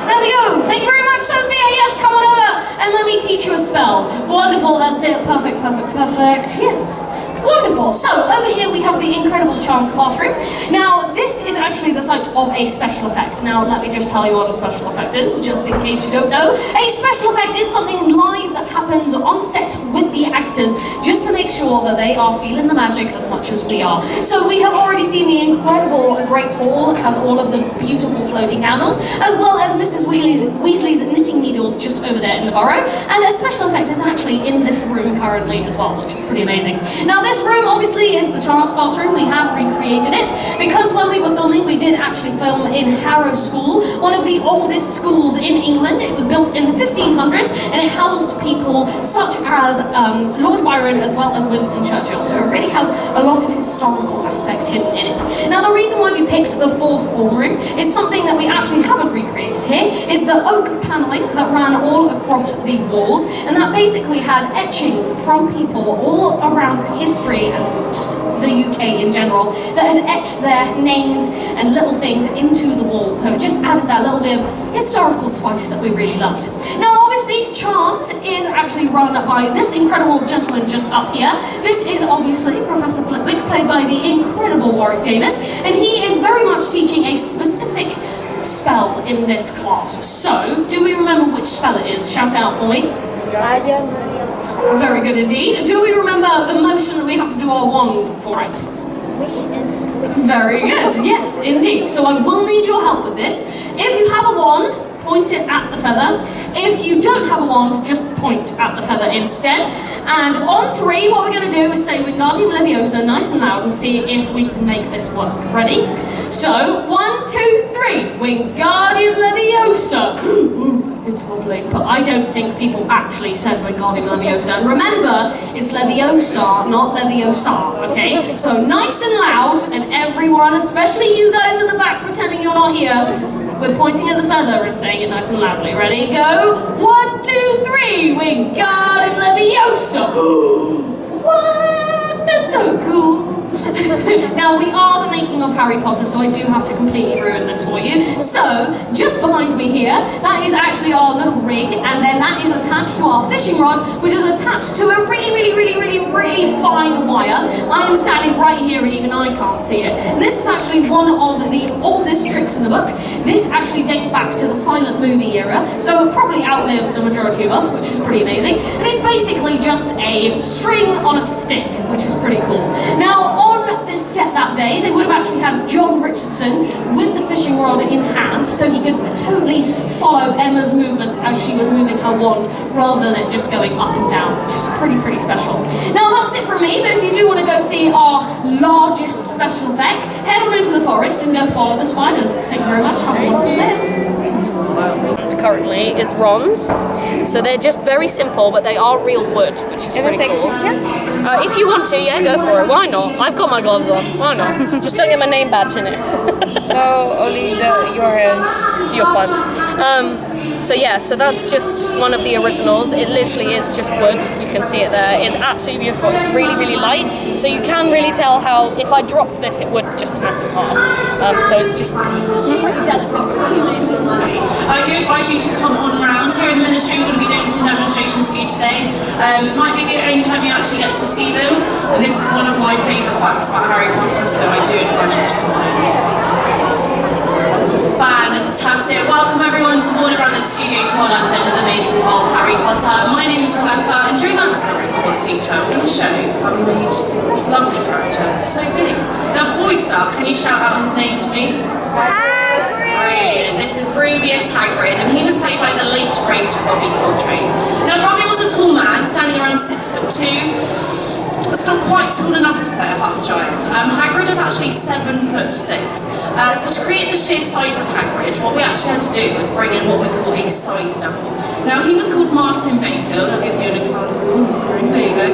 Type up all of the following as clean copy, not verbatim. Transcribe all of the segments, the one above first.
there we go. Thank you very much, Sophia. Yes, come on over and let me teach you a spell. Wonderful, that's it. Perfect, perfect, perfect. Yes. Wonderful. So, over here we have the incredible Charms classroom. Now, this is actually the site of a special effect. Now, let me just tell you what a special effect is, just in case you don't know. A special effect is something live that happens on set with the actors, just to make sure that they are feeling the magic as much as we are. So, we have already seen the incredible Great Hall that has all of the beautiful floating candles, as well as Mrs. Weasley's knitting needles just over there in the burrow. And a special effect is actually in this room currently as well, which is pretty amazing. Now, this room obviously is the Charms classroom. We have recreated it because when we were filming, we did actually film in Harrow School, one of the oldest schools in England. It was built in the 1500s and it housed people such as Lord Byron as well as Winston Churchill. So it really has a lot of historical aspects hidden in it. Now, the reason why we picked the fourth form room is something that we actually haven't recreated here, is the oak panelling that ran all across the walls, and that basically had etchings from people all around history and just the UK in general that had etched their names and little things into the wall. So it just added that little bit of historical spice that we really loved. Now, obviously, Charms is actually run by this incredible gentleman just up here. This is obviously Professor Flitwick, played by the incredible Warwick Davis, and he is very much teaching a specific spell in this class. So, do we remember which spell it is? Shout it out for me. Very good indeed. Do we remember the motion that we have to do our wand for it? Swish and whip. Very good, yes, indeed. So I will need your help with this. If you have a wand, point it at the feather. If you don't have a wand, just point at the feather instead. And on three, what we're going to do is say Wingardium Leviosa nice and loud and see if we can make this work. Ready? So, 1, 2, 3. Wingardium Leviosa. It's wobbling, but I don't think people actually said Wingardium Leviosa. And remember, it's Leviosa, not Leviosa, okay? So nice and loud, and everyone, especially you guys in the back pretending you're not here, we're pointing at the feather and saying it nice and loudly. Ready? Go! 1, 2, 3! Wingardium Leviosa! What? That's so cool! Now, we are the making of Harry Potter, so I do have to completely ruin this for you. So, just behind me here, that is actually our little rig, and then that is attached to our fishing rod, which is attached to a really fine wire. I am standing right here, and even I can't see it. And this is actually one of the oldest tricks in the book. This actually dates back to the silent movie era, so it will probably outlive the majority of us, which is pretty amazing. And it's basically just a string on a stick, which is pretty cool. Now, on this set that day, they would have actually had John Richardson with the fishing rod in hand, so he could totally follow Emma's movements as she was moving her wand, rather than it just going up and down, which is pretty special. Now, that's it from me, but if you do want to go see our largest special effect, head on into the forest and go follow the spiders. Thank you very much. Have a wonderful day. Currently is Ron's, so they're just very simple, but they are real wood, which is pretty cool. If you want to, yeah, go for it. Why not? I've got my gloves on. Why not? Just don't get my name badge in it. No, only your hand. You're fine. So yeah, so that's just one of the originals. It literally is just wood. You can see it there. It's absolutely beautiful. It's really light, so you can really tell how if I dropped this, it would just snap in half. So it's just pretty delicate. I do advise you to come on round here in the ministry. We're going to be doing some demonstrations for you today. It might be the only time you actually get to see them, and this is one of my favourite facts about Harry Potter, so I do advise you to come on. Fantastic. Welcome everyone to All Around the Studio Tour London and the making of Harry Potter. My name is Rebecca, and during our Discovery Hogwarts feature, I'm going to show you how we made this lovely character so big. Now, before we start, can you shout out his name to me? Hagrid. This is Rubius Hagrid, and he was played by the late great Robbie Coltrane. Now, Robbie was a tall man, standing around 6'2". That's not quite tall enough to play a half giant. Hagrid was actually 7'6". So to create the sheer size of Hagrid, what we actually had to do was bring in what we call a size double. Now, he was called Martin Bayfield. I'll give you an example on the screen. There you go.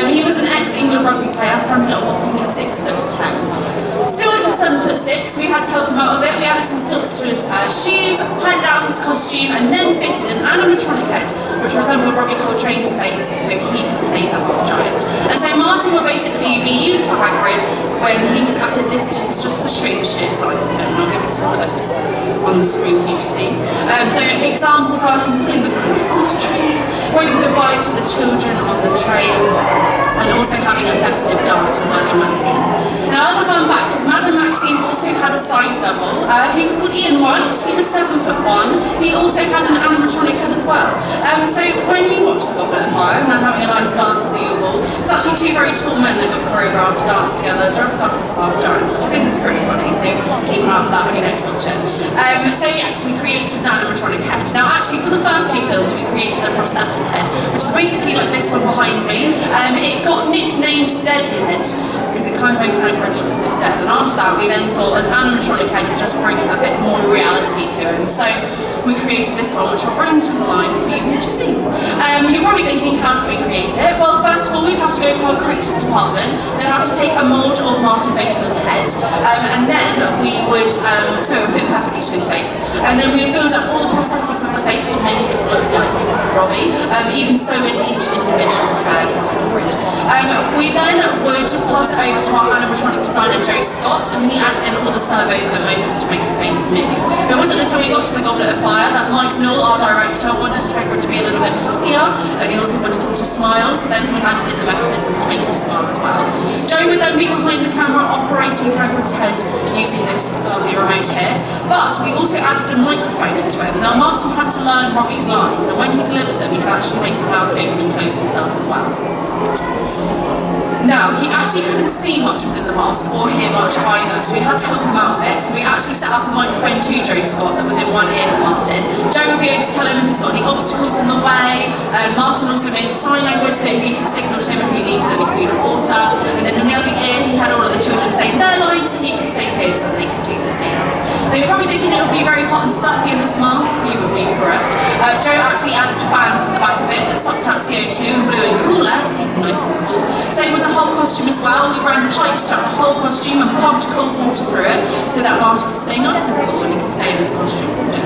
He was an ex-England rugby player, standing at a whopping 6'10". Still isn't 7'6". We had to help him out a bit. We added some stilts to his shoes, padded out his costume, and then fitted an animatronic head, which resembled Robbie Coltrane's face, so he could play the half giant. And so Martin mountain will basically be used for Hagrid when he's at a distance, just to show you the sheer size of him. And I'll give you some clips on the screen for you to see. So examples are him pulling the Christmas tree, waving goodbye to the children on the train, and also having a festive dance with Madame Maxime. Now, other fun fact is Madame Maxime also had a size double. He was called Ian White. He was 7'1". He also had an animatronic head as well. So when you watch The Goblet of Fire and they're having a nice dance at the Oval, it's actually two very tall men that got choreographed to dance together, dressed up as half giants, which I think is pretty funny. So keep an eye out for that when you next watch it. So yes, we created an animatronic head. Now, actually, for the first two films, we created a prosthetic head, which is basically like this one behind me. It got nicknamed Deadhead because it kind of made Hagrid look a bit dead. And after that, we then thought an animatronic head would just bring a bit more reality to him. So we created this one, which I'll bring to life for you to see. You're probably thinking, how can we create it? Well, first of all, we'd have to go to our creatures department. They'd have to take a mould of Martin Bakefield's head, and then we would, so it would fit perfectly to his face. And then we would build up all the prosthetics of the face to make it look like Robbie, even so in each individual hair grid. We then would pass it over to our animatronic designer, Joe Scott, and he added in all the servos and the motors to make the face move. It wasn't until we got to the Goblet of Fire that Mike Newell, our director, wanted Hagrid to be a little bit happier, and he also wanted him to smile, so then he added in the mechanisms to make him smile as well. Joe would then be behind the camera operating Hagrid's head using this lovely remote here, but we also added a microphone into it. Now, Martin had to learn Robbie's lines, and when he delivered them, he could actually make him mouth open and close himself as well. Now, he actually couldn't see much within the mask or hear much either, so we had to help him out a bit. So we actually set up a microphone to Joe Scott that was in one ear for Martin. Joe would be able to tell him if he's got any obstacles in the way. Martin also made sign language so he could signal to him if he needed any food or water. And then in the other ear, he had all of the children saying their lines so he could say his and they could do the same. Now, you're probably thinking it would be very hot and stuffy in this mask. You would be correct. Joe actually added fans to the back of it that sucked out CO2 and blew in cool air to keep it nice and cool. Same with the whole costume as well. We ran pipes throughout the whole costume and pumped cold water through it so that Martin could stay nice and cool and he could stay in his costume all day.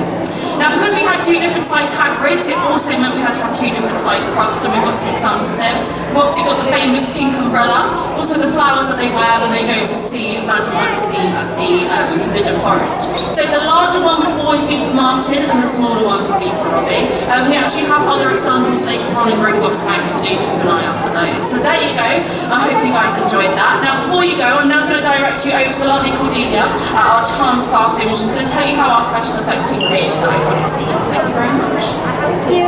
Now, because we had two different size Hagrids, it also meant we had to have two different size props, and we've got some examples here. We've obviously got the famous pink umbrella, also the flowers that they wear when they go to see Madame Maxime at the Forbidden Forest. So the larger one would always be for Martin, and the smaller one would be for Robbie. We actually have other examples later on in Gringotts Bank, so do keep an eye out for those. So there you go. I hope you guys enjoyed that. Now, before you go, I'm now going to direct you over to the lovely Cordelia at our Chance classroom, which is going to tell you how our special effects team created that iconic scene. Thank you very much. Thank you.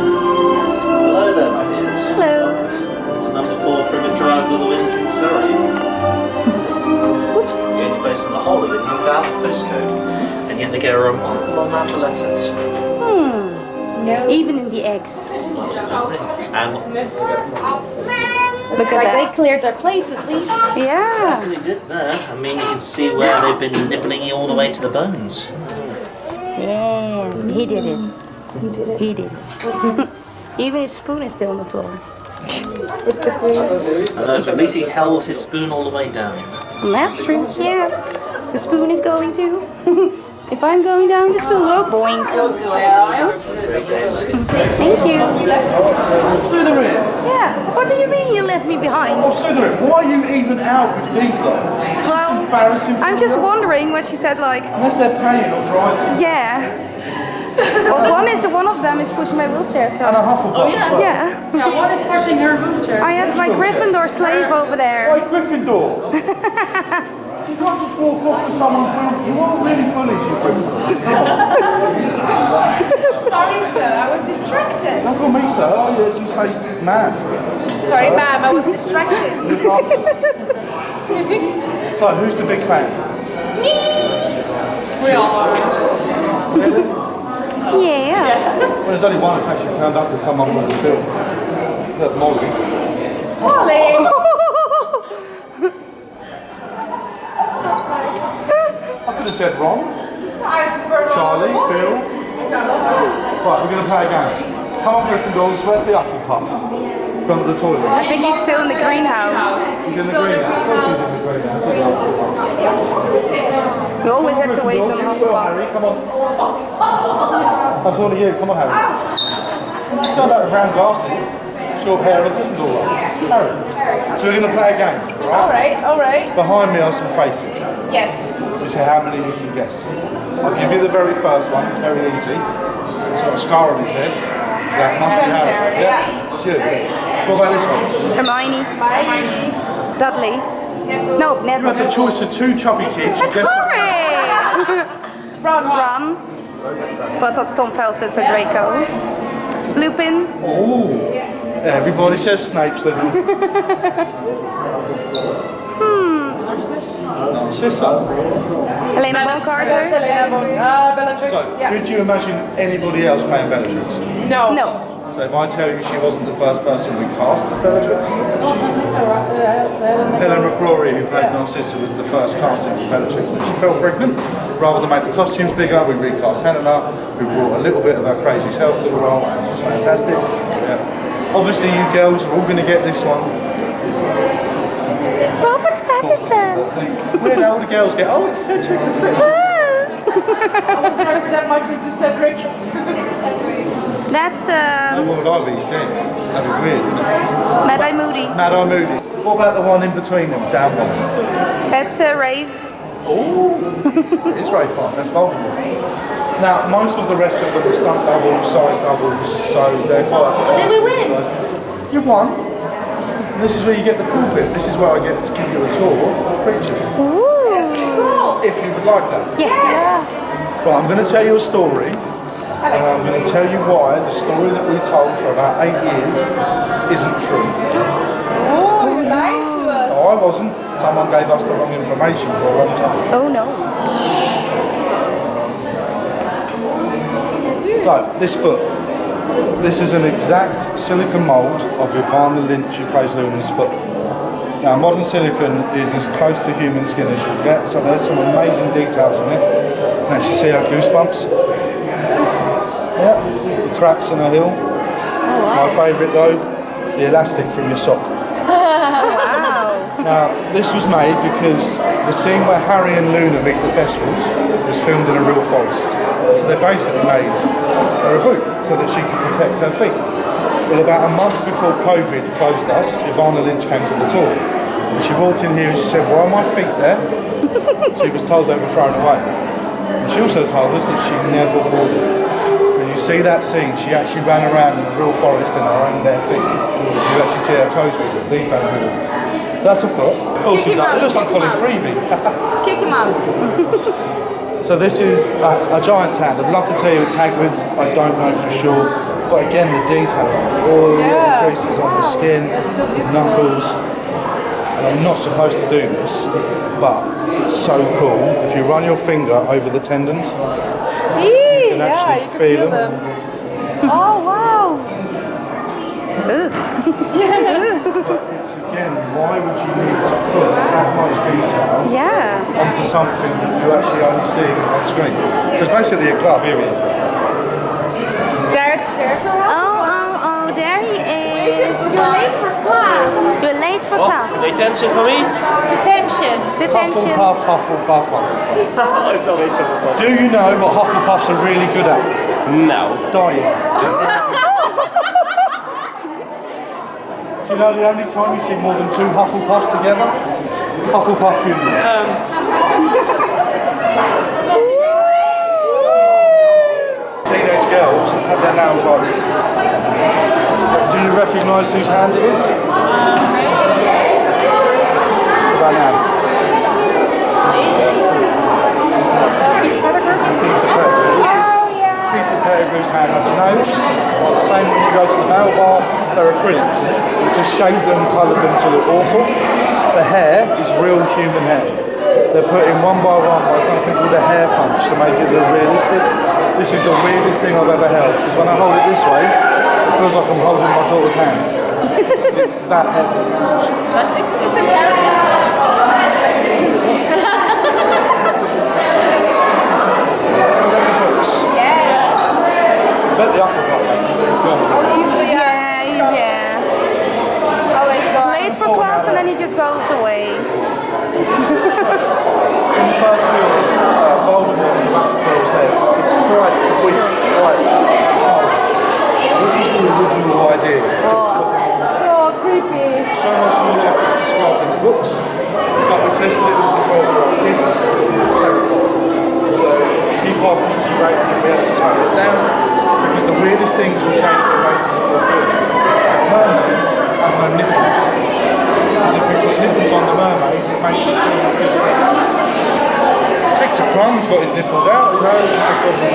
Hello there, my dears. Hello. Welcome to number 4 Privet Drive, Witherwinch in Surrey. Oops. The only place in the whole of it knew without the postcode, and yet they get a remarkable amount of letters. No. Even in the eggs. And Look at that. They cleared their plates at least. Yeah. certainly did there. I mean, you can see where they've been nibbling you all the way to the bones. Yeah. He did it. He did it. He did it. Even his spoon is still on the floor. Although at least he held his spoon all the way down. That's true. Yeah. The spoon is going too. If I'm going down, the spoon will go boing. Thank you. Slytherin! Yeah. What do you mean you left me behind? Oh, Slytherin, why are you even out with these lot? It's Well, embarrassing for I'm just you. wondering what she said, like, Unless they're paying or driving. yeah. Well, one of them is pushing my wheelchair, And a so. Hufflepuff as well. Yeah. Yeah, one is pushing her wheelchair. I have my Gryffindor slave over there. Why Gryffindor? You can't just walk off for someone's wheel. You are really bullies, you Gryffindor. Sorry, sir, I was distracted. Don't call me sir, I heard you say ma'am. Sorry, ma'am, I was distracted. Look after them. So, who's the big fan? We are. Yeah. Well, there's only one that's actually turned up with someone from the film. Look, Molly. Molly! I could have said Ron, I prefer Charlie, Bill. Right, we're going to play a game. Come on, Gryffindors, where's the Hufflepuff? Front of the toilet. I think he's still in the greenhouse. He's in the greenhouse. Of course he's in the greenhouse. We always have to wait on Hufflepuff. Harry, come on. I'm talking to you. Come on, Harry. Tell about the round glasses, short hair, and Gryffindor. Harry. So we're going to play a game, right? All right. Behind me are some faces. Yes. You say how many you can guess. I'll give you the very first one. It's very easy. It's got a scar on his head. That must be That's Harry. Harry, yeah. It's you. What about this one? Hermione. Hermione. Dudley. No, Ned. You had the choice of two chubby kids. You guessed Sorry! Ron. But that's Tom Felton, so Draco. Lupin. Oh, everybody says Snape, so Narcissa. Helena Bonham That's Carter. Helena Bellatrix. So, Yeah. could you imagine anybody else playing Bellatrix? No. No. So if I tell you she wasn't the first person we cast as Bellatrix? Helen McCrory, who played Narcissa, was the first casting for Bellatrix, but she felt pregnant. Rather than make the costumes bigger, we recast Helena, who brought a little bit of her crazy self to the role, and it was fantastic. Yeah. Obviously, you girls are all going to get this one. Robert Pattinson. Where all the girls get, oh, it's Cedric the Prick. I was never that much into Cedric. That's What would I be? He's dead. That'd be weird, wouldn't it? Mad-Eye Moody. Mad-Eye Moody. What about the one in between them, down one? That's Rave. Oh, it's very fun. That's vulnerable. Now, most of the rest of them are stunt doubles, size doubles, so they're quite. But then we win. You won. And this is where you get the cool bit. This is where I get to give you a tour of creatures. Ooh. If you would like that. Yes. But I'm going to tell you a story. And I'm going to tell you why the story that we told for about 8 years isn't true. Oh, you lied to us. No, I wasn't. Someone gave us the wrong information for a long time. Oh no. So, this foot. This is an exact silicone mould of Ivana Lynch, who plays Luna's foot. Now, modern silicone is as close to human skin as you'll get, so there's some amazing details in it. You can actually see her goosebumps. Yeah, the cracks in her heel. My favourite though, the elastic from your sock. Wow. Now, this was made because the scene where Harry and Luna meet the Thestrals was filmed in a real forest. So they basically made her a boot so that she could protect her feet. Well, about a month before COVID closed us, Ivana Lynch came to the tour. And she walked in here and she said, "Why are my feet there?" She was told they were thrown away. And she also told us that she never wore these. When you see that scene, she actually ran around in the real forest in her own bare feet. You actually see her toes wiggle. These don't wiggle. That's a foot. Of course, it looks like Colin Creevy. Kick him out. So this is a giant's hand. I'd love to tell you it's Hagrid's. I don't know for sure. But again, the detail on all the creases on the skin, knuckles. And I'm not supposed to do this, but it's so cool. If you run your finger over the tendons, you can actually feel them. Oh, wow. It's again, why would you need to put that much detail Yeah. onto something that you actually only see on screen? Because basically a glove, here he is. There's a Oh, there he is. You're late for class. You're late for class. Detention for me? Detention. Detention. Hufflepuff, Hufflepuff, Hufflepuff. It's always Hufflepuff. Do you know what Hufflepuffs are really good at? No. Dying. Do you know the only time you see more than 2 Hufflepuffs together? Hufflepuff funeral. Teenage girls have their nails like this. Do you recognise whose hand it is? Right now. Peter Pettigrew's hand over nails. The same when you go to the nail bar, they're acrylics. You just shaved them, coloured them to look awful. The hair is real human hair. They're put in one by something called a hair punch to make it look realistic. This is the weirdest thing I've ever held, because when I hold it this way, it feels like I'm holding my daughter's hand. It's that heavy. I bet the Hufflepuff has gone. Yeah. Always late for class and then he just goes away. in the first film, Voldemort in the back of Phil's head, it's quite weak, quite hard. This is the original idea. So creepy. So much more like it's described in the books. But we tested it with some 12-year-old kids, terrified. So to keep our PG rating, we had to tone it down, because the weirdest things will change the rating of the film. Mermaids have no nipples. Because if we put nipples on the mermaids, it makes the film 15. Victor Crumb's got his nipples out, you know, it's no problem.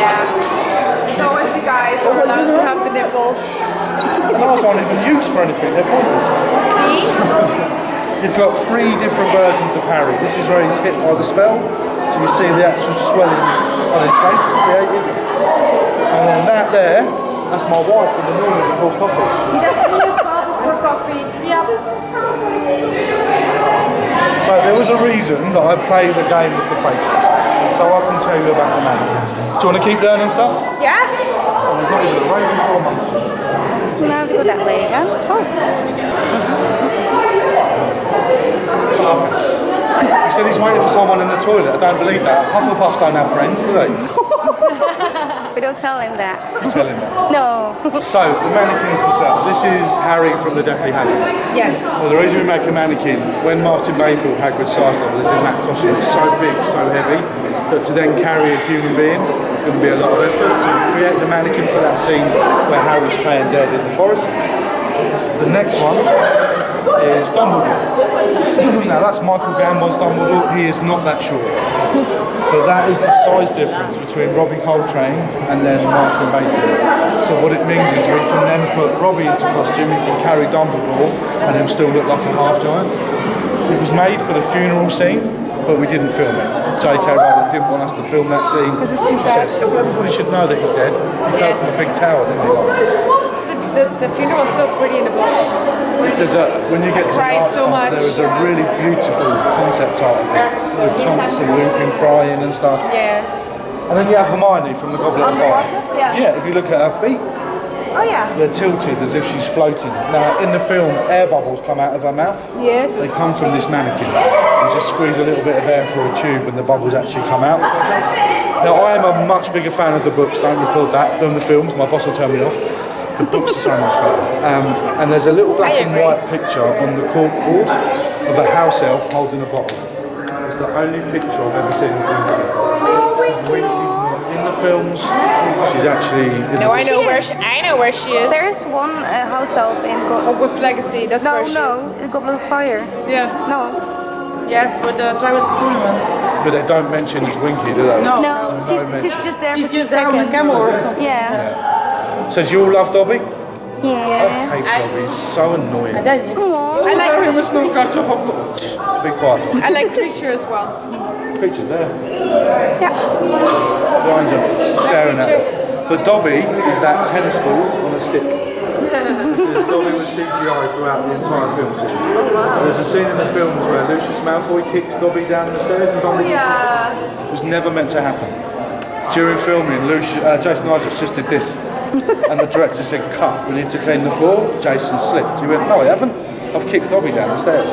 Yeah. It's always the guys who are allowed to have the nipples. And ours aren't even used for anything, they're pointless. See? You've got 3 different versions of Harry. This is where he's hit by the spell, so you see the actual swelling on his face created. And then that there, that's my wife in the morning before coffee. That's me as well before coffee. Yeah. So there was a reason that I play the game with the faces, so I can tell you about the mannequins. Do you want to keep learning stuff? Yeah? Oh, there's not even a raven or a monkey. We have to go that way again. Oh. He said he's waiting for someone in the toilet. I don't believe that. Hufflepuffs don't have friends, do they? We don't tell him that. You tell him that. No. So, the mannequins themselves. This is Harry from the Deathly Hallows. Yes. Well, the reason we make a mannequin, when Martin Mayfield, Hagrid's Cyclops, is in that costume, it's so big, so heavy, that to then carry a human being is going to be a lot of effort. So we create the mannequin for that scene where Harry's playing dead in the forest. The next one is Dumbledore. Now that's Michael Gambon's Dumbledore. He is not that short. But that is the size difference between Robbie Coltrane and then Martin Mayfield. So what it means is we can then put Robbie into costume, he can carry Dumbledore, and he'll still look like a half giant. It was made for the funeral scene, but we didn't film it. J.K. Rowling didn't want us to film that scene. Because it's too She said, sad. everybody should know that he's dead. He fell from a big tower, didn't he? The funeral is so pretty in the book. When you get to Cried the so much. there is a really beautiful concept art of it, with Thompson looping, crying and stuff. Yeah. And then you have Hermione from the Goblet of Fire. Underwater? Yeah. Yeah, if you look at her feet, Oh yeah. they're tilted as if she's floating. Now, in the film, air bubbles come out of her mouth. Yes. They come from this mannequin. You just squeeze a little bit of air through a tube and the bubbles actually come out. Now, I am a much bigger fan of the books, don't record that, than the films. My boss will turn me off. The books are so much better. And there's a little black and white picture on the cork board of a house elf holding a bottle. It's the only picture I've ever seen of Winky's not in the films. She's actually in No, the I know where she is. There is one house elf in Hogwarts Legacy. That's where she is. in Goblet of Fire. Yeah. No. Yes, but the Twilight tournament. But they don't mention Winky, do they? No, she's just there for He's 2 just there on the seconds. camel or something. Yeah. So do you all love Dobby? Yes. I hate Dobby, he's so annoying. That is. I like Harry must not go to Hogwarts. Be quiet. I like Creature as well. Pictures there. Yeah. Behind you, staring at her. But Dobby is that tennis ball on a stick. Because Dobby was CGI throughout the entire film series. There's a scene in the films where Lucius Malfoy kicks Dobby down the stairs and Dobby it was never meant to happen. During filming, Jason Isaacs just did this, and the director said, cut, we need to clean the floor. Jason slipped. He went, no I haven't, I've kicked Dobby down the stairs.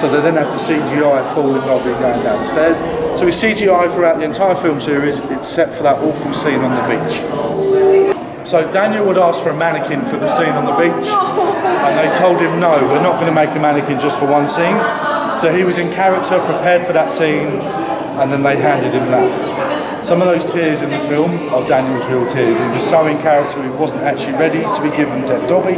So they then had to CGI falling Dobby going down the stairs. So we CGI throughout the entire film series, except for that awful scene on the beach. So Daniel would ask for a mannequin for the scene on the beach, and they told him, no, we're not going to make a mannequin just for one scene. So he was in character, prepared for that scene, and then they handed him that. Some of those tears in the film are Daniel's real tears. He was so in character, he wasn't actually ready to be given Dead Dobby,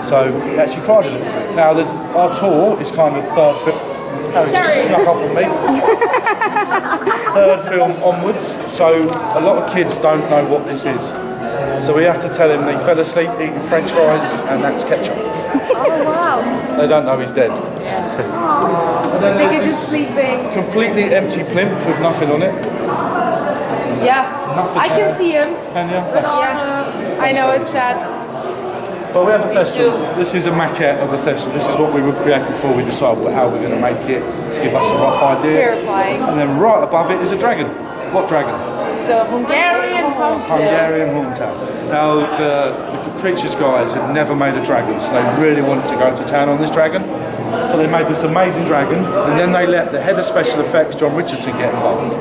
so he actually cried a little bit. Now, our tour is kind of third film. Harry just snuck up on me. Third film onwards, so a lot of kids don't know what this is. So we have to tell him he fell asleep eating French fries, and that's ketchup. Oh wow. They don't know he's dead. And then I think there's you're just sleeping. completely empty plinth with nothing on it. Yeah. Nothing I can there. see him. Can you? Yeah. I know it's sad. But we have a festival. This is a maquette of a festival. This is what we would create before we decide how we're going to make it. To give us a rough idea. Terrifying. And then right above it is a dragon. What dragon? The Hungarian Haunted. Hungarian Horntail. Now the Creatures guys had never made a dragon, so they really wanted to go to town on this dragon. So they made this amazing dragon, and then they let the head of special effects, John Richardson, get involved.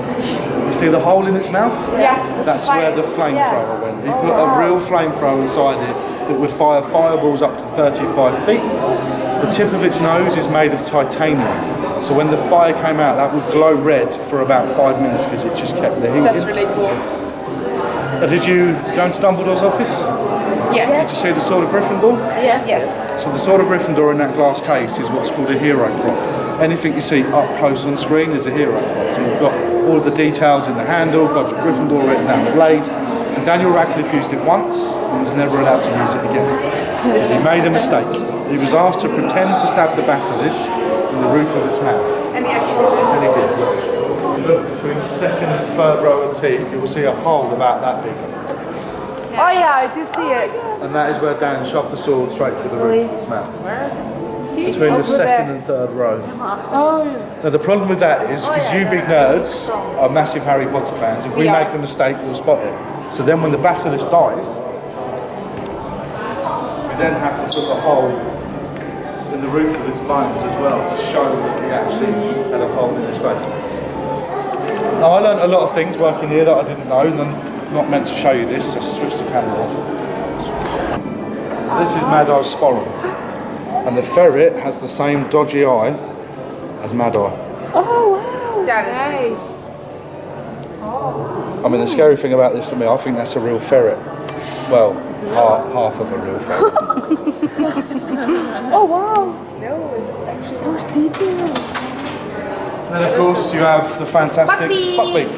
You see the hole in its mouth? Yeah. That's where the flamethrower went. He put a real flamethrower inside it that would fire fireballs up to 35 feet. The tip of its nose is made of titanium. So when the fire came out, that would glow red for about 5 minutes because it just kept the heat That's in. really cool. Did you go into Dumbledore's office? Yes. Did you see the Sword of Gryffindor? Yes. So the Sword of Gryffindor in that glass case is what's called a hero prop. Anything you see up close on screen is a hero prop. So you've got all of the details in the handle, Godric Gryffindor written down the blade. And Daniel Radcliffe used it once and was never allowed to use it again. Because he made a mistake. He was asked to pretend to stab the basilisk in the roof of its mouth. And he actually did. And he did. Look between the second and third row of teeth, you will see a hole about that big. Oh yeah, I do see it. And that is where Dan shoved the sword straight through the roof of his mouth. Where is it? Between the second and third row. Oh yeah. Now the problem with that is, because you big nerds are massive Harry Potter fans, if we make a mistake, we'll spot it. So then when the basilisk dies, we then have to put a hole in the roof of its bones as well to show that he actually had a hole in his face. Now I learned a lot of things working here that I didn't know, and I'm not meant to show you this, so switch the camera off. This is Mad Eye's sporran, and the ferret has the same dodgy eye as Mad Eye. Oh wow. That is nice. I mean, the scary thing about this to me, I think that's a real ferret. Well, half of a real ferret. Oh wow. No, it's actually those details. And then of course you have the fantastic Buckbeak.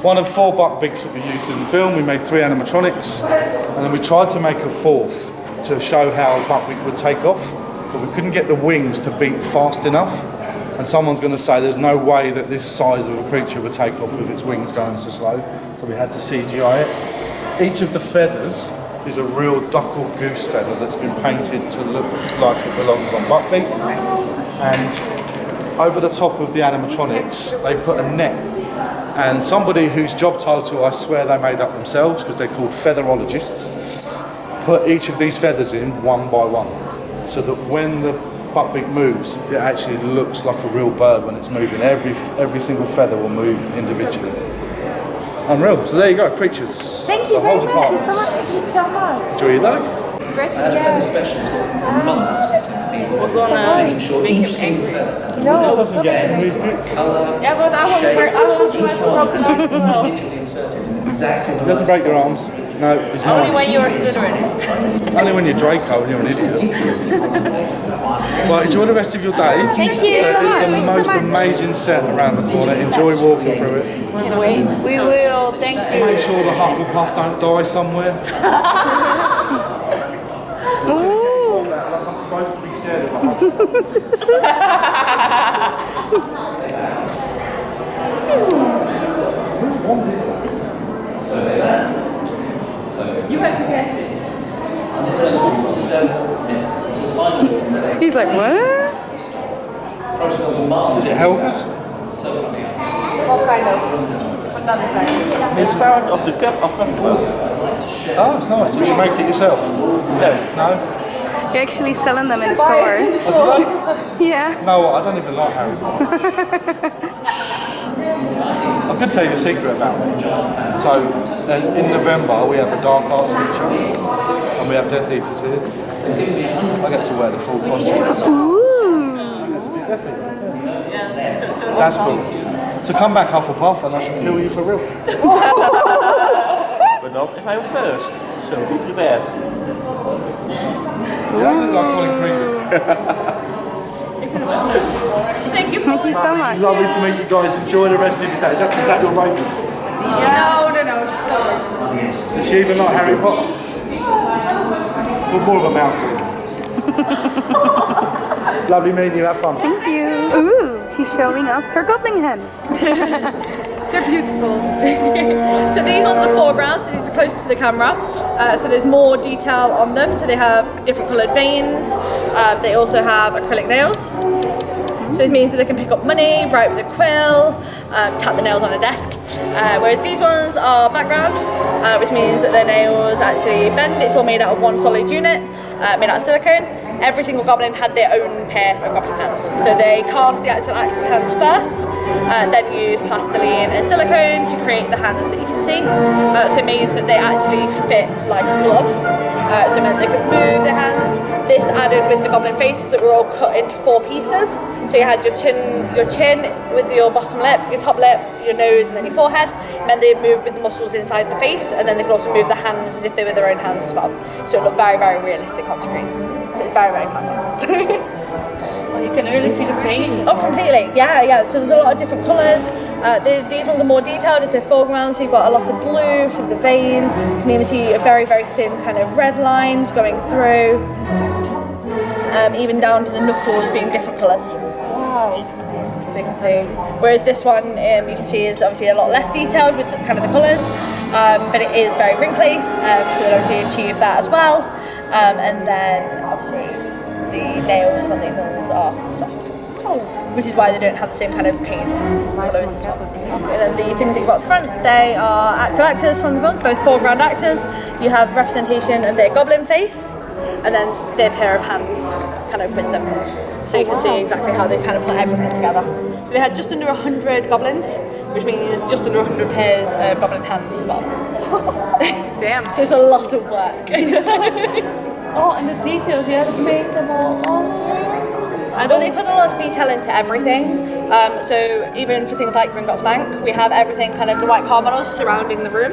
One of 4 Buckbeaks that we used in the film. We made 3 animatronics, and then we tried to make a 4th to show how a Buckbeak would take off, but we couldn't get the wings to beat fast enough. And someone's going to say there's no way that this size of a creature would take off with its wings going so slow, so we had to CGI it. Each of the feathers is a real duck or goose feather that's been painted to look like it belongs on Buckbeak. And over the top of the animatronics, they put a net. And somebody whose job title I swear they made up themselves, because they're called featherologists, put each of these feathers in one by one, so that when the Buckbeak moves, it actually looks like a real bird when it's moving. Every single feather will move individually. Unreal. So there you go, creatures. Thank you The very whole much. department. Thank you so much. Enjoy your day. I had a feather specialist for months. We're gonna make sure each single feather It doesn't get any colour, Yeah, but I want to shape, wear each my broken one arm as well. individually inserted in exactly the It doesn't break your arms. No, it's Only mine. when you're slittering. Only when you're Draco and you're an idiot. Well, enjoy the rest of your day. Thank you so much. It's the most amazing set around the corner. Enjoy walking through it. We will. Thank you. Make sure the Hufflepuff don't die somewhere. Ooh. I'm supposed to be scared of a You have to guess it. He's like, what? Is it Helga's? What kind of? Another time. It's part of the cup of Oh, it's nice. Did you make it yourself? No? You're actually selling them in the Buy it in store. the store. Yeah. No, I don't even like Harry Potter. I could tell you a secret about it. So, in November we have the Dark Arts feature, and we have Death Eaters here. I get to wear the full costume. Ooh. That's cool. So come back Hufflepuff and I shall kill you for real. But not if I'm first. So be prepared. Yeah, I look like Colin Creevy. Thank you. Thank you so much. Lovely to meet you guys. Enjoy the rest of your day. Is that your raven? No. She's not. Is she even like Harry Potter? But more of a mouthful. Lovely meeting you. Have fun. Thank you. Ooh, she's showing us her goblin hands. They're beautiful. So these ones are foreground, so these are closer to the camera. So there's more detail on them. So they have different coloured veins. They also have acrylic nails. So this means that they can pick up money, write with a quill, tap the nails on a desk. Whereas these ones are background, which means that their nails actually bend. It's all made out of one solid unit, made out of silicone. every single goblin had their own pair of goblin hands. So they cast the actual actor's hands first, then used plastiline and silicone to create the hands that you can see. So it made that they actually fit like a glove. So it meant they could move their hands. This added with the goblin faces that were all cut into 4 pieces. So you had your chin with your bottom lip, your top lip, your nose, and then your forehead. And then they moved with the muscles inside the face, and then they could also move the hands as if they were their own hands as well. So it looked very, very realistic on screen. So it's very, very clever. You can really see the face. Oh, completely. Yeah. So there's a lot of different colours. These ones are more detailed. It's the foreground, so you've got a lot of blue through the veins. You can even see a very, very thin kind of red lines going through. Even down to the knuckles being different colours. Wow. So you can see. Whereas this one, you can see, is obviously a lot less detailed with the colours, but it is very wrinkly. So they obviously achieve that as well. And then obviously the nails on these ones are soft. Which is why they don't have the same kind of paint colour as this one. And then the things that you've got at the front, they are actual actors from the front, both foreground actors. You have representation of their goblin face, and then their pair of hands kind of with them. So you can see exactly how they kind of put everything together. So they had just under 100 goblins, which means just under 100 pairs of goblin hands as well. Damn. So it's a lot of work. Oh, and the details, you had to paint them all. Well, they put a lot of detail into everything. So even for things like Gringotts Bank, we have everything kind of the white car models surrounding the room.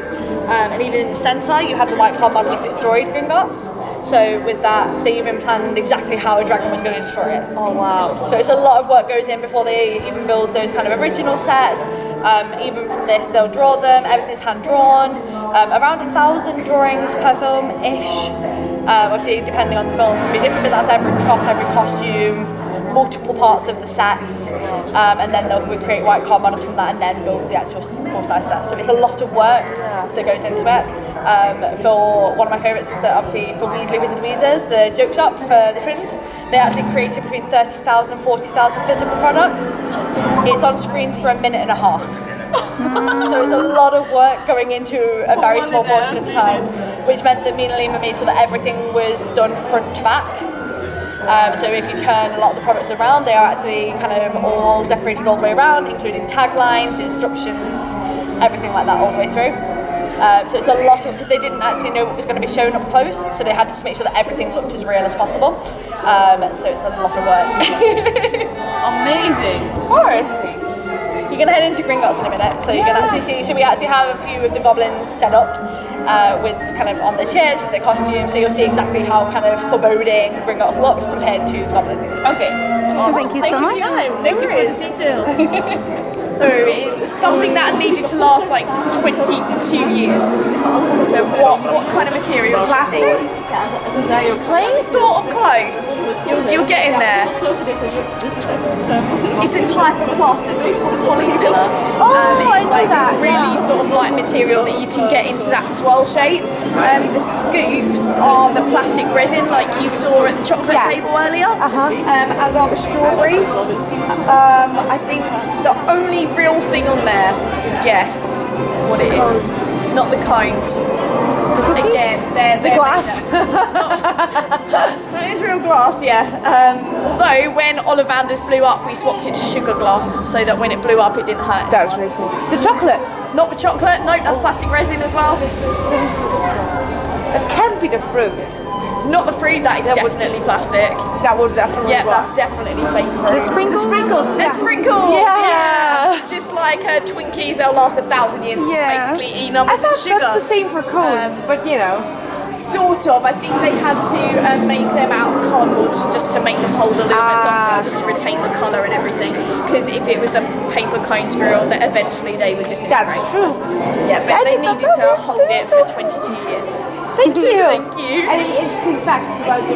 And even in the centre, you have the white car model of destroyed Gringotts. So with that, they even planned exactly how a dragon was going to destroy it. Oh, wow. So it's a lot of work goes in before they even build those kind of original sets. Even from this, they'll draw them. Everything's hand-drawn. Around 1,000 drawings per film-ish. Obviously, depending on the film, it can be different, but that's every prop, every costume, multiple parts of the sets, and then they'll recreate white car models from that and then build the actual full-size set. So it's a lot of work that goes into it. For one of my favourites is that obviously for Weasley Wizard Weezers, the joke shop for the films, they actually created between 30,000 and 40,000 physical products. It's on screen for 1.5 minutes. So it's a lot of work going into a very small portion of the time, which meant that me and Alima made sure that everything was done front to back. So if you turn a lot of the products around, they are actually kind of all decorated all the way around, including taglines, instructions, everything like that all the way through. So it's a lot of, they didn't actually know what was going to be shown up close, so they had to make sure that everything looked as real as possible. So it's a lot of work. Amazing. Of course. You're going to head into Gringotts in a minute, so you can actually see, so we actually have a few of the goblins set up with kind of on their chairs, with their costumes, so you'll see exactly how kind of foreboding Gringotts looks compared to the goblins. Okay. Awesome. Thank you so much. Thank you for the details. So it's something that needed to last like 22 years. So what kind of material? Plastic? Sort of close. You're getting there. It's a type of plaster, so it's called polyfiller. It's like this really sort of light material that you can get into that swirl shape. The scoops are the plastic resin like you saw at the chocolate table earlier, as are the strawberries. I think the only real thing on there, so guess what it is. Not the cones. Again, they're the glass. That is real glass, yeah. Although when Ollivanders blew up, we swapped it to sugar glass so that when it blew up, it didn't hurt. That was really cool. The chocolate. Not the chocolate. No, that's plastic resin as well. It can't be the fruit. It's not the fruit. That is definitely plastic. That was definitely. Yeah, that's definitely fake fruit. The sprinkles? The sprinkles. Yeah. Just like Twinkies, they'll last 1,000 years. It's basically E numbers I of thought sugar. that's the same for cones, but you know. Sort of. I think they had to make them out of cardboard just to make them hold a little bit longer, just to retain the colour and everything. Because if it was the paper cones for real, that eventually they would disintegrate. That's true. Yeah, but they needed to hold it for 22 years. Thank you. Thank you. Any interesting facts about the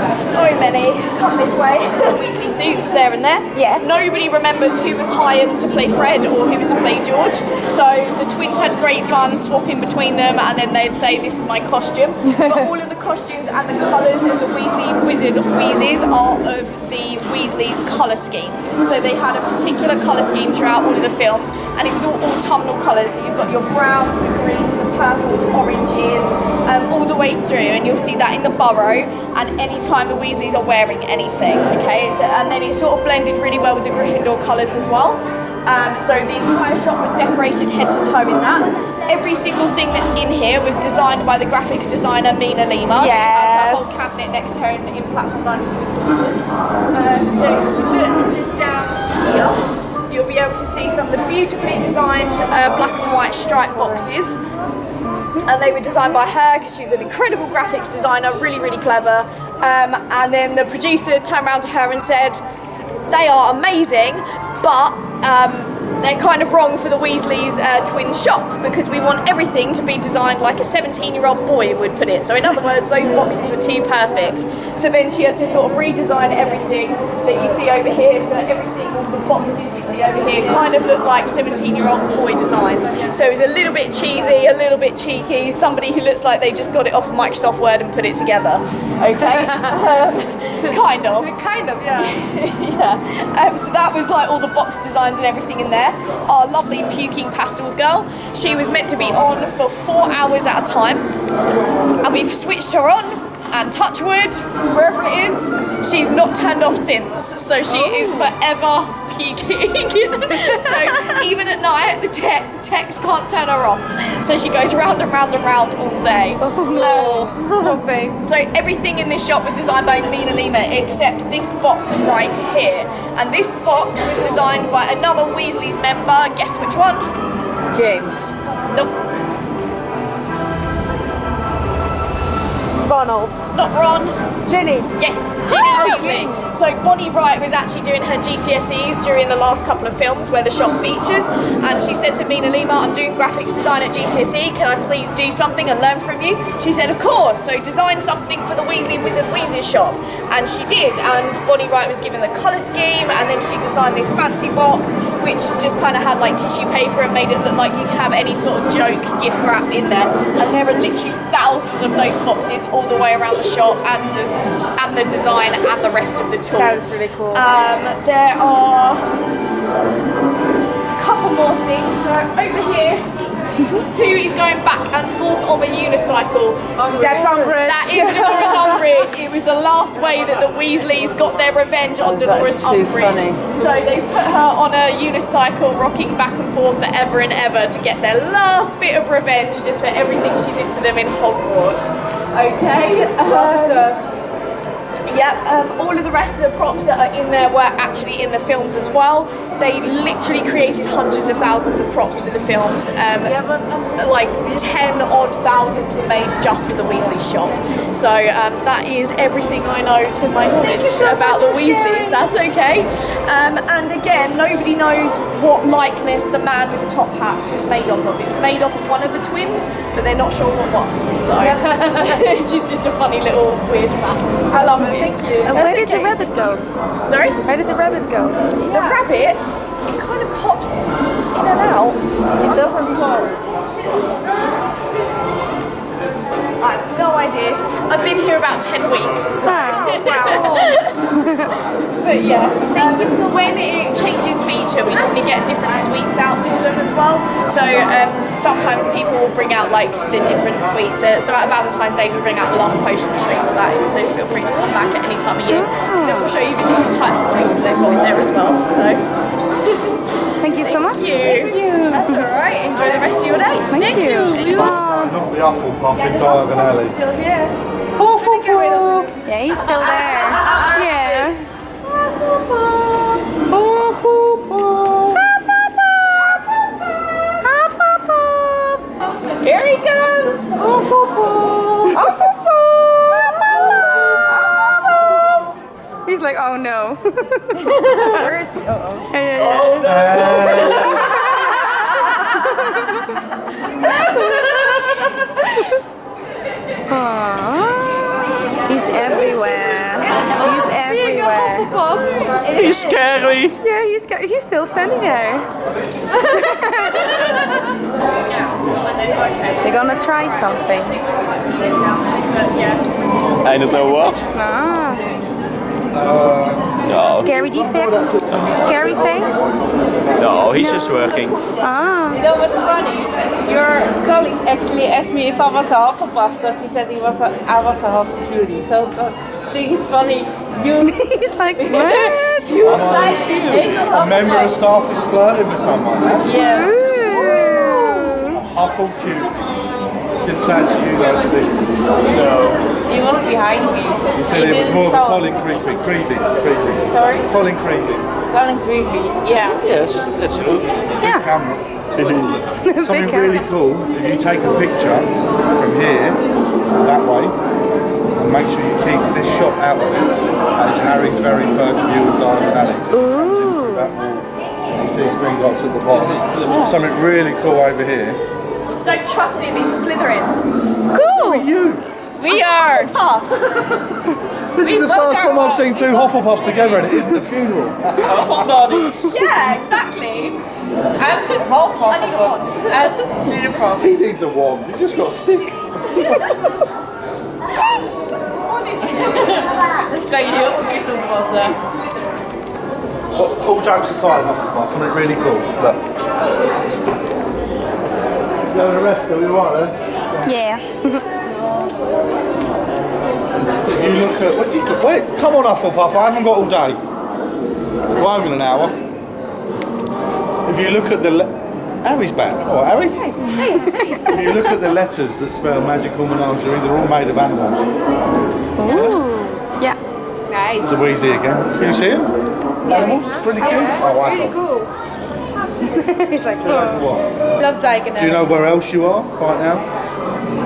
So many. Come this way. Weasley suits there and there. Yeah. Nobody remembers who was hired to play Fred or who was to play George. So the twins had great fun swapping between them, and then they'd say, "This is my costume." But all of the costumes and the colours of the Weasley Wizard Wheezes are of the Weasley's colour scheme. So they had a particular colour scheme throughout all of the films, and it was all autumnal colours. So you've got your browns, the greens, the purples, oranges, all the way through, and you'll see that in the burrow and any time the Weasleys are wearing anything, okay? So, and then it's sort of blended really well with the Gryffindor colours as well. So the entire shop was decorated head to toe in that. Every single thing that's in here was designed by the graphics designer Mina Lima. Yes. She has her whole cabinet next to her in platform 90 with pictures. So if you look just down here, you'll be able to see some of the beautifully designed black and white stripe boxes. And they were designed by her because she's an incredible graphics designer, really, really clever. And then the producer turned around to her and said, they are amazing, but they're kind of wrong for the Weasleys' twin shop because we want everything to be designed like a 17-year-old boy would put it. So in other words, those boxes were too perfect. So then she had to sort of redesign everything that you see over here. So everything, all the boxes you see over here kind of look like 17-year-old boy designs. So it was a little bit cheesy, a little bit cheeky, somebody who looks like they just got it off of Microsoft Word and put it together. Okay? Kind of. Kind of, yeah. Yeah. So that was like all the box designs and everything in there. Our lovely puking pastels girl, she was meant to be on for 4 hours at a time, and we've switched her on, and touch wood, wherever it is, she's not turned off since, so she is forever puking. So even at night, the techs can't turn her off, so she goes round and round and round all day. So everything in this shop was designed by Mina Lima except this box right here, and this box was designed by another Weasley's member. Guess which one? James. Nope. Ronald. Not Ron. Ginny. Yes, Ginny Weasley. So Bonnie Wright was actually doing her GCSEs during the last couple of films where the shop features, and she said to Mina Lima, I'm doing graphics design at GCSE, can I please do something and learn from you? She said, of course, so design something for the Weasley Wizard Weasley shop. And she did, and Bonnie Wright was given the colour scheme, and then she designed this fancy box, which just kind of had like tissue paper and made it look like you could have any sort of joke gift wrap in there. And there are literally thousands of those boxes all the way around the shop, and the design and the rest of the tool. That's really cool. There are a couple more things. So over here, who is going back and forth on the unicycle? That's Umbridge. That is Dolores Umbridge. It was the last way that the Weasleys got their revenge on Dolores Umbridge. So they put her on a unicycle, rocking back and forth forever and ever to get their last bit of revenge just for everything she did to them in Hogwarts. Okay. Well deserved. Yep, all of the rest of the props that are in there were actually in the films as well. They literally created hundreds of thousands of props for the films. Like 10,000 odd were made just for the Weasley shop. So that is everything I know to my knowledge about the Weasleys. That's okay. And again, nobody knows what likeness the man with the top hat is made off of. It was made off of one of the twins, but they're not sure what one. So it's just a funny little weird fact. I love it. Thank you. And where did the rabbit go? Sorry? Where did the rabbit go? The rabbit, it kind of pops in and out. It doesn't pop. I have no idea. I've been here about 10 weeks. So. Wow. But yeah, when it changes feature, we normally get different sweets out for them as well. So sometimes people will bring out like the different sweets. So at Valentine's Day we bring out the love potion to show you what that is. So feel free to come back at any time of year because then we'll show you the different types of sweets that they've got in there as well. So Thank you so much. thank you. That's alright. Enjoy the rest of your day. Thank you. Not the Hufflepuff in Diagon Alley. Still here. Hufflepuff! Yeah, he's still there. Yeah. Here he comes. He's like, oh no. Where is he? Oh. He's everywhere. He's everywhere. He's scary. Yeah, he's still standing there. We're gonna try something. I don't know what. Ah. Ja. Scary defect? Scary face? No, he's just working. Ah. You know what's funny? Your colleague actually asked me if I was a Hufflepuff because he said I was a Hufflepuff. So the thing is funny. He's like, what? You like A member of staff is flirting with someone. That's Yes. Huffle cute. Didn't say it to you though, did he? No. He was behind me. You said it was more of a Colin Creevy. Sorry? Colin Creevy. Colin Creevy. Yeah. Yes, that's it. Yeah. Camera. Something Big really camera. cool, if you take a picture from here, that way, and make sure you keep this shot out of it, that is Harry's very first view of Diamond Alley. Ooh. That wall, you see his green dots at the bottom. Something really cool over here. Don't trust him, he's a Slytherin. Cool. You! We are. This is the first time I've seen two Hufflepuffs together and it isn't a funeral. Yeah, exactly. I'm half Hufflepuff. And Slytherin. He needs a wand, he's just got a stick. Dat kan je heel verkeerd opvatten. All jokes aside, Hufflepuff, something really cool. Look. You having a rest, are you alright there? Yeah. If you look at, what's he got? Wait, come on Hufflepuff, I haven't got all day. Go home in an hour. If you look at the, Harry's back. Oh, Harry? If you look at the letters that spell magical menagerie, they're all made of animals. Ooh. Yeah. It's a Weasley again. Can you see him? Animals? Really cute. Oh, I thought. Cool. He's like, What? Love Diagon. Do you know where else you are right now?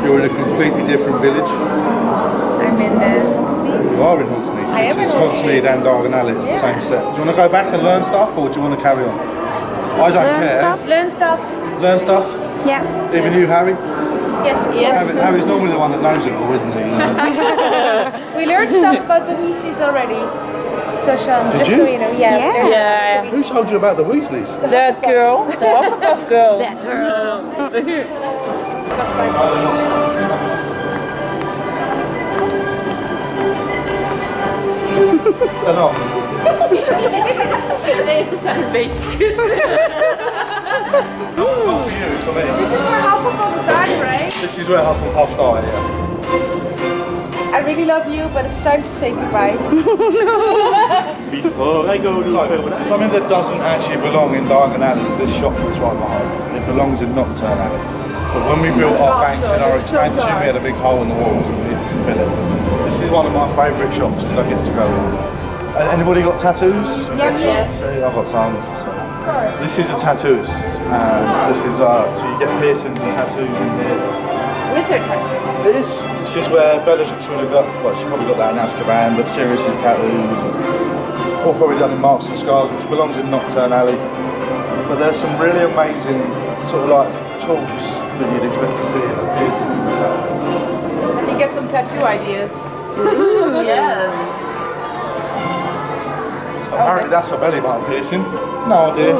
You're in a completely different village. I'm in Hogsmeade. You are in Hogsmeade. I am This in is Hogsmeade and Diagon Alley. It's the same set. Do you want to go back and learn stuff, or do you want to carry on? I don't learn care. stuff? Learn stuff. Learn stuff. Yeah. Even you, Harry. Yes. Harry's normally the one that knows it all, isn't he? We learned stuff about the Weasleys already. So Sean, Did just you? so you know, yeah. Yeah. Yeah. Who told you about the Weasleys? That girl. The Hufflepuff girl. That girl. They're not. Nee, ze zijn een beetje kut. Not for you, it's for me. This is where Hufflepuff die, right? This is where Hufflepuff die, yeah. I really love you, but it's time to say goodbye. Before I go to Something that doesn't actually belong in Diagon Alley is this shop that's right behind. It belongs in Nocturne Alley. But when we built our bank and our expansion, we had a big hole in the walls and we needed to fill it. This is one of my favourite shops because I get to go in. Anybody got tattoos? Yes. I've got some. This is a tattooist. This is so you get piercings and tattoos in here. Wizard tattoo. It is. This is where Bellatrix would have got. Well, she probably got that in Azkaban, but Sirius's tattoos, or probably done in Marks and Scars, which belongs in Nocturne Alley. But there's some really amazing sort of like tools that you'd expect to see in a piercing. And you get some tattoo ideas. Yes. Apparently that's a belly button piercing. No idea.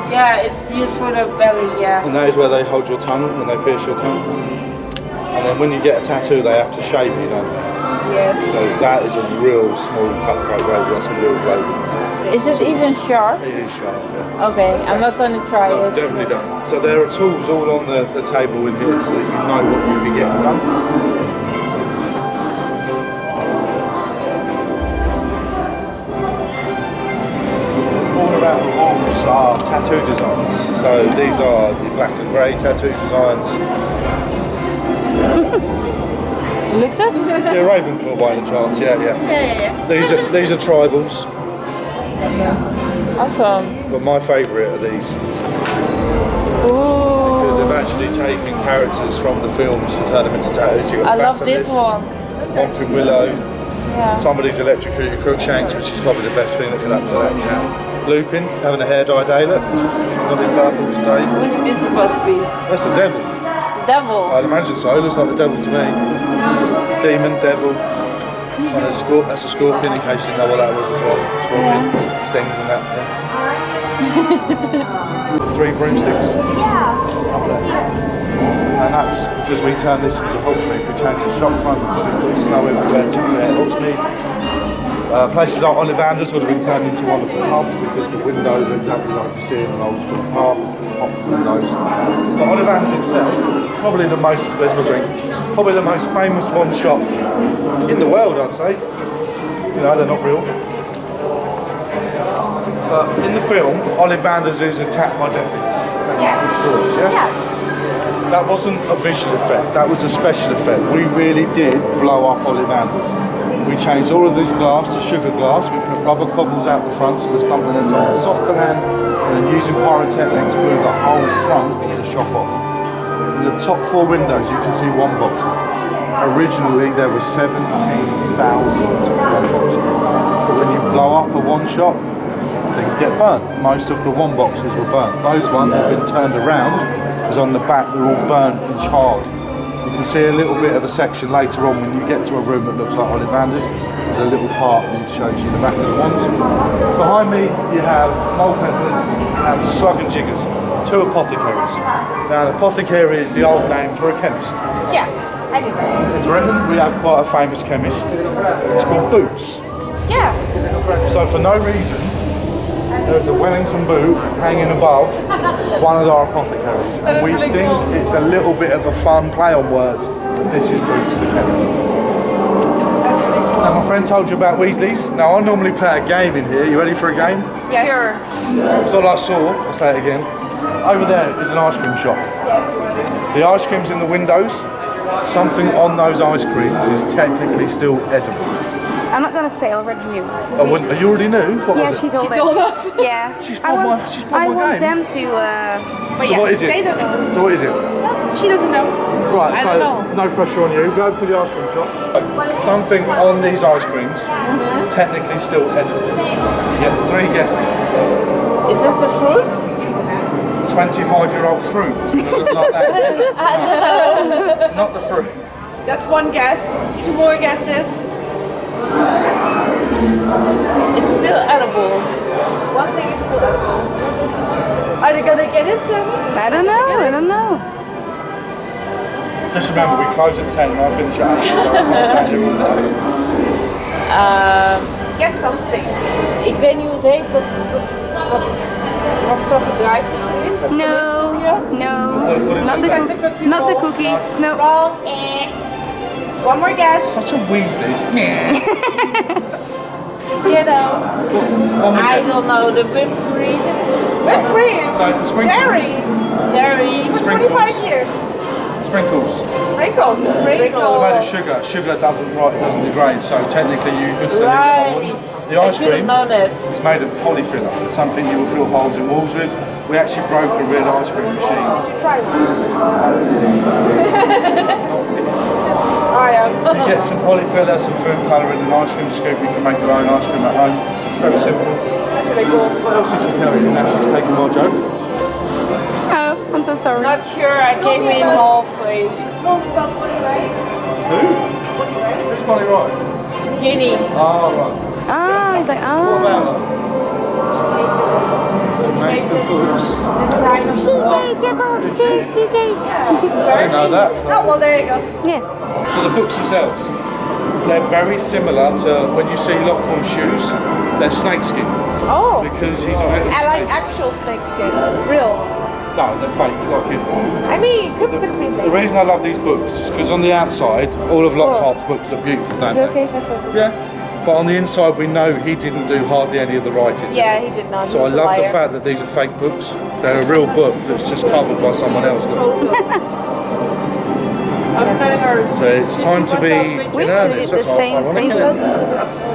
Yeah, it's used for the belly, yeah. And that is where they hold your tongue when they pierce your tongue. And then when you get a tattoo, they have to shave you, don't they? Yes. So that is a real small cutthroat blade. That's a real blade. Is it even sharp? It is sharp. Yeah. Okay, I'm not going to try No, it. definitely don't. So there are tools all on the table in here so that you know what you'll be getting done. All around the walls are tattoo designs. So these are the black and grey tattoo designs. Looks it? Yeah, Ravenclaw by any chance, yeah. These are tribals, Awesome. but my favourite are these. Because they've actually taken characters from the films to turn them into tattoos. You've got I love this Basilisk, one. Wonka Willow, Yeah. somebody's electrocuted Crookshanks, which is probably the best thing that could happen to that cat. Lupin, having a hair dye day, look, it's got it purple today. Who's this supposed to be? That's the devil. Devil. I'd imagine so, looks like the devil to me. Demon, devil. And that's a scorpion, in case you know what that was as well. Scorpion, stings and that. Yeah. 3 broomsticks. And that's because we turned this into Hogsmeade. We changed the shop fronts, we put snow everywhere to create Hogsmeade. Places like Ollivanders would have been turned into one of the pubs because the windows are exactly like you see in an old school pub, pop windows. But Ollivanders itself, probably the most, there's my drink, probably the most famous one shop in the world, I'd say. You know, they're not real. But in the film, Ollivanders is attacked by Death Eaters. Yeah. That wasn't a visual effect, that was a special effect. We really did blow up Ollivanders. We changed all of this glass to sugar glass, we put rubber cobbles out the front so the stumpling ends on the softer hand, and then using pyrotechnics blew the whole front of the shop off. In the top 4 windows you can see one boxes. Originally there were 17,000 one boxes. But when you blow up a one shop, things get burnt. Most of the one boxes were burnt. Those ones have been turned around, because on the back they're all burnt and charred. You can see a little bit of a section later on when you get to a room that looks like Ollivanders. There's a little part that shows you the back of the ones. Behind me you have mole peppers and slug and jiggers, 2 apothecaries. Now an apothecary is the old name for a chemist. Yeah, I do that. In Britain we have quite a famous chemist. It's called Boots. Yeah. So for no reason, there's a Wellington boot hanging above one of our apothecaries, and we really think cool. it's a little bit of a fun play on words. This is Boots the chemist. Now my friend told you about Weasleys. Now I normally play a game in here. You ready for a game? Yes. Sure. So like I saw, I'll say it again. Over there is an ice cream shop. Yes. The ice cream's in the windows. Something on those ice creams is technically still edible. I'm not gonna say, I already knew. Oh, you already knew? What Yeah, was she it? told us. Yeah. She's I spoiled I my want game. them to. But So yeah, what is it? they don't know. So what is it? She doesn't know. Right, I so don't know. no pressure on you. Go over to the ice cream shop. Something on these ice creams is technically still edible. You get 3 guesses. Is it the fruit? 25-year-old fruit. It's going to look like that. Not the fruit. That's 1 guess. 2 more guesses. It's still edible. 1 thing is still edible. Are they gonna get it, Sam? I don't know. Just remember, we close at 10 and I finish at 8, so I can't stand everything. Guess something. Ik weet niet hoe het heet, dat wat zo gedraaid is erin. Dat No, stukje. no. What Not did the, you say? not the cookies. No. Wrong. 1 more guess. Such a Weasley. You know. One more I guess. don't know, the whipped cream. Whipped cream. So the sprinkles. Dairy. Dairy. For Sprinkles. 25 years. Sprinkles. Sprinkles. It's made of sugar. Sugar doesn't degrade, so technically you could sell Right. it. The I ice should have cream known it. is made of polyfiller. It's something you will fill holes in walls with. We actually broke a real ice cream machine. Try one. I am. You get some polyfiller, some food colouring, and an ice cream scoop. You can make your own ice cream at home. Very simple. That's really cool. What else did she tell you? Now she's taking my joke. Oh, I'm so sorry. Not sure, I came in halfway. Don't stop Bonnie, right? Who? Who's Bonnie Wright? Ginny. Oh, right. Ah, he's like, What ah. about her? To make the books. Design of the box. the boxes, she did. I didn't know that. So. Oh, well, there you go. Yeah. So the books themselves, they're very similar to when you see Lockhorn's shoes. They're snakeskin Oh. because he's a little I like snake. actual snake skin. Real. No, they're fake. Like it. I mean, could be The fake. reason I love these books is because on the outside, all of Lockhart's books look beautiful, don't Is they? it okay if I photo? Yeah. But on the inside, we know he didn't do hardly any of the writing. Yeah, he did not. So I He's a love the liar. fact that these are fake books. They're a real book that's just covered by someone else. Look. I was telling her. So it's time to be We in actually earnest. did the That's same ironic, thing. isn't it?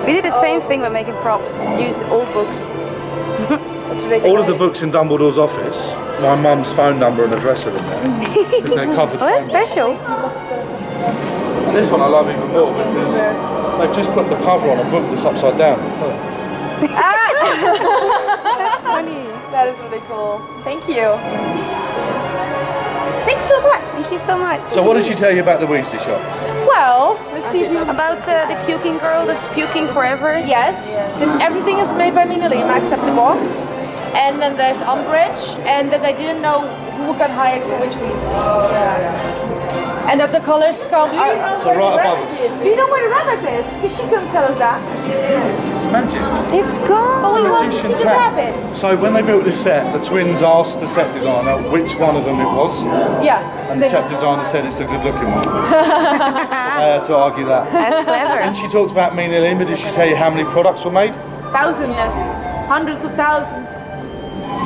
We did the same thing when making props. Used old books. It's really All of the funny. books in Dumbledore's office, my mum's phone number and address are in there. Because they're covered Oh, that's phone special. numbers. And this one I love even more because they've just put the cover on a book that's upside down. That's funny. That is really cool. Thank you. Thanks so much. Thank you so much. So what did she tell you about the Weasley shop? Well, let's see if you... About the puking girl that's puking forever. Yes, everything is made by Mina Lima except the box. And then there's Umbridge, and that I didn't know who got hired for which reason. And that the colors come out. So right above us. Do you know where the rabbit is? Because she couldn't tell us that. It's magic. It's gone. But we want to magician's see the hat. rabbit. So when they built this set, the twins asked the set designer which one of them it was, Yeah. and the set designer said it's the good-looking one. So they had to argue that. That's clever. And she talked about Mina Lima. Did she tell you how many products were made? Thousands. Hundreds of thousands.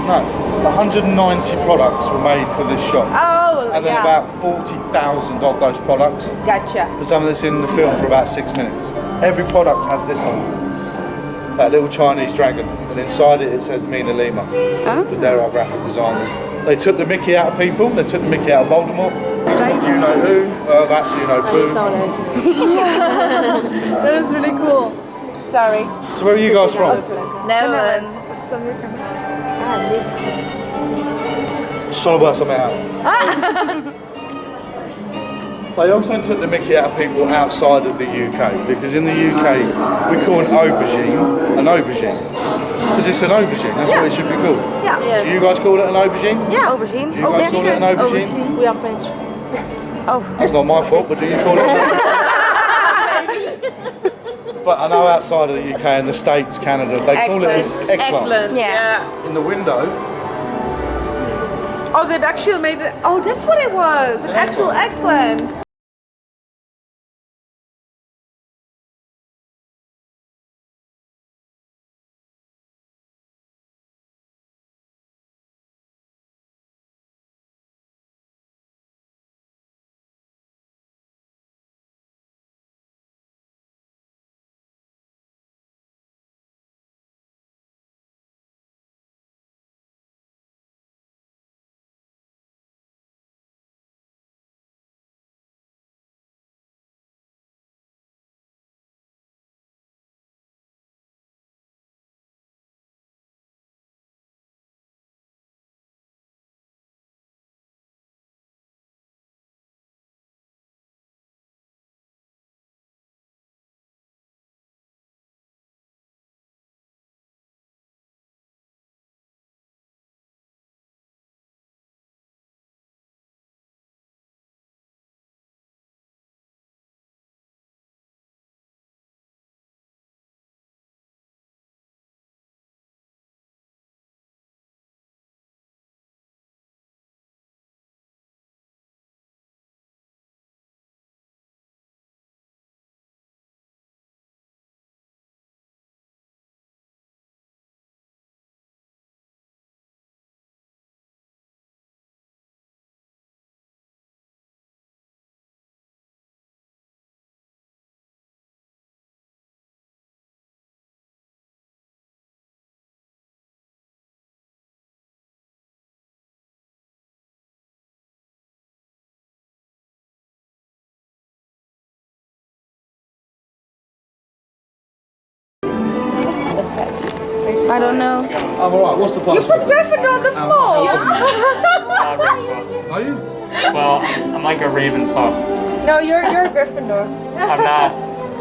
No, 190 products were made for this shot. Oh, And then yeah. about 40,000 of those products Gotcha. for some of this in the film for about 6 minutes. Every product has this on it. That little Chinese dragon. And inside it says Mina Lima. Because they're our graphic designers. They took the Mickey out of people. They took the Mickey out of Voldemort. You know who? That's you know who. That was really cool. Sorry. So where are you guys from? Netherlands. Just trying to work something out. They also took the Mickey out of people outside of the UK, because in the UK we call an aubergine. Because it's an aubergine, that's what it should be called. Yeah. Do you guys call it an aubergine? Yeah. Aubergine. Do you guys call it an aubergine? We are French. That's not my fault, but do you call it an aubergine? But I know outside of the UK and the States, Canada, they call it an eggplant. Eggplant. Yeah. In the window, Oh, they've actually made it. Oh, that's what it was. An actual eggplant. I don't know. I'm alright, what's the password? You put Gryffindor on the floor. Are you? Well, I'm like a Ravenclaw. No, you're Gryffindor. I'm not.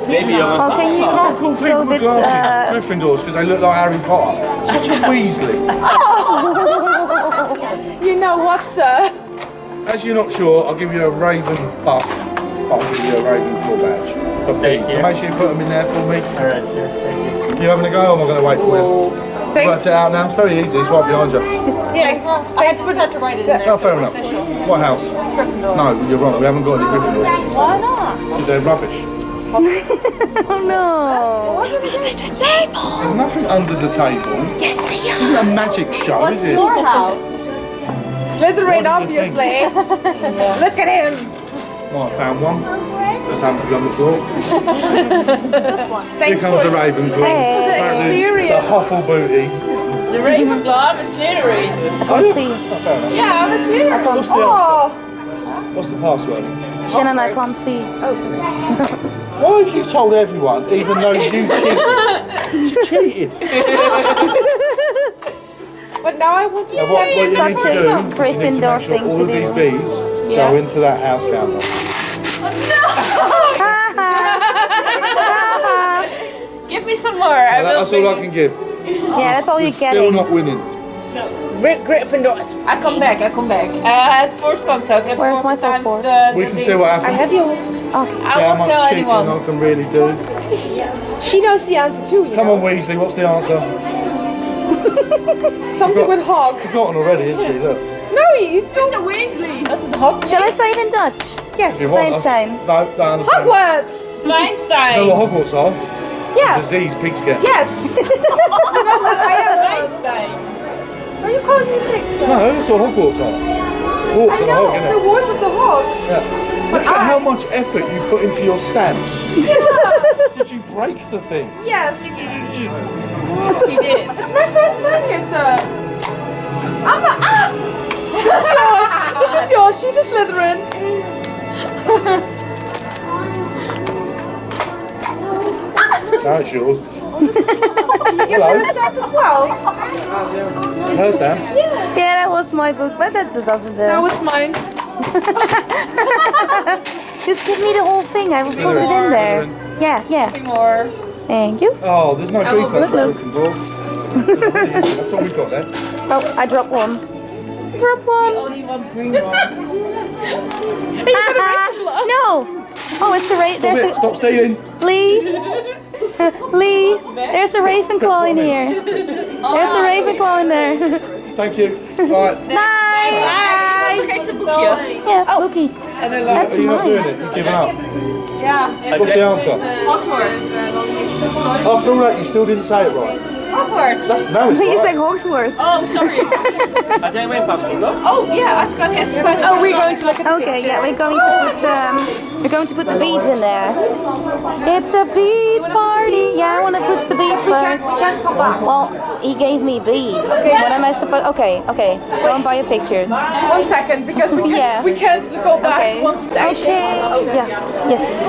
Maybe I'm Oh, can you Can't call people go a with bit? glasses Gryffindors because they look like Harry Potter. Such a Weasley. You know what, sir? As you're not sure, I'll give you a Raven buff, but I'll give you a Ravenclaw badge. But Thank so you. make sure you put them in there for me. Alright, sure. Thank you. You having a go or am I going to wait for you? Worked it out now. It's very easy. It's right behind you. I just had to write it in there. Oh, fair enough. What house? Gryffindor. No, you're wrong. We haven't got any Gryffindors. Why not? Because they're rubbish. Oh no. There's nothing under the table. Yes, they are. This isn't a magic show, is it? Your house. Slytherin, What do you think? obviously. Look at him. Right, found one. Just happened to be on the floor. Here Thanks comes for the Ravenclaw. the Apparently, experience. the Huffle booty. The Ravenclaw, I'm a Slytherin. I can't see. Oh, fair enough. Yeah, I'm a Slytherin. What's the Oh, What's the password? Shannon, I can't see. Why have you told everyone, even though you cheated? You cheated. but now I want to Now what you need Such to a do is you need to Gryffindor make sure thing all to of these do. beads go into that house counter. Give me some more. Now, that's all I can give. Yeah, that's all you We're get. still not winning. Gryffindors. I come back. First contact. Where's my passport? We can see what I happens. have yours. See I how won't much tell cheating anyone. I can really do. She knows the answer too, you Come know. on, Weasley, what's the answer? Something with hog. Forgotten already, isn't she? Look. No, you don't. It's a Weasley. This is the hog. Shall I say it in Dutch? Yes. You want us- Zwijnstein. No, don't understand. Hogwarts. You know Einstein. what Hogwarts are? Yeah. Disease pigs get. Yes. You know what I am. Einstein. Are you calling me pigs? No, that's what Hogwarts are. Warts I and a know hog, the innit? words of the hog. Yeah. Look at how much effort you put into your stamps. Did you break the thing? Yes. He did. It's my first time here, sir. This is yours. This is yours. She's a Slytherin. No, it's yours. You get Hello. her stamp as well. Her stamp. Yeah, that was my book, but that doesn't do. No, it's mine. Just give me the whole thing. I will put it in there. Yeah. More. Thank you. Oh, there's no grease left for look. Gryffindor. That's all we've got left. Oh, I dropped one. Drop one. Only one green one. No. Oh, it's a Stop it, stop stealing. Lee. Lee. There's a Ravenclaw in here. There's a Ravenclaw in there. Thank you. Right. Bye. Vergeet zijn boekjes. Yeah, Bookie. That's Are you not doing mine. it? You've given up. Ja. What's the answer? Oxford. After all that, you still didn't say it right. Hogwarts. That's no, it's You right. said Hogwarts. Oh, sorry. Had jij mijn paspoort nog? Oh, yeah, I've got his passport. Oh, we're going to look at the Okay, picture. yeah, we're going to put the beads in there. It's a bead party. Yeah, I want to put the beads first. You can't come back. Well, he gave me beads. What am I supposed? Okay. Go and buy your pictures. 1 second, because we can't. Yeah. We can't go back Okay. once it's action. Okay. Yeah. Yes.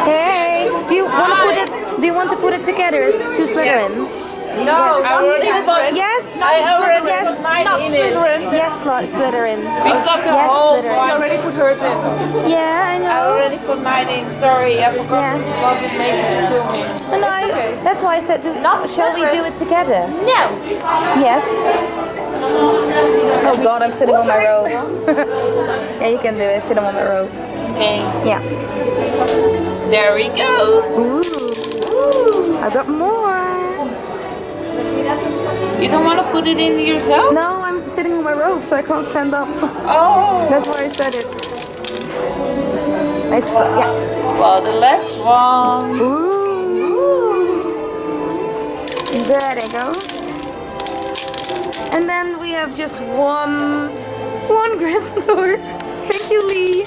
Hey, do you want to put it? Do you want to put it together as two Slytherins? No, Yes. I'm already Slytherin. Yes. I already Yes. put mine Not in it. Slytherin. Yes, Slytherin. We got the Yes, whole Slytherin. She one. already put hers in. Yeah, I I know. already put mine in. Sorry, I forgot Yeah. what it made me filming. No, that's why I said, shall we do it together? No. Yes. Oh God, I'm sitting on my robe. Yeah, you can do it. Sit on my robe. Okay. Yeah. There we go. Ooh. I got more. You don't want to put it in yourself? No, I'm sitting on my robe, so I can't stand up. Oh. That's why I said it. It's yeah. Well, the last one. Ooh. There they go. And then we have just one Gryffindor. Thank you, Lee.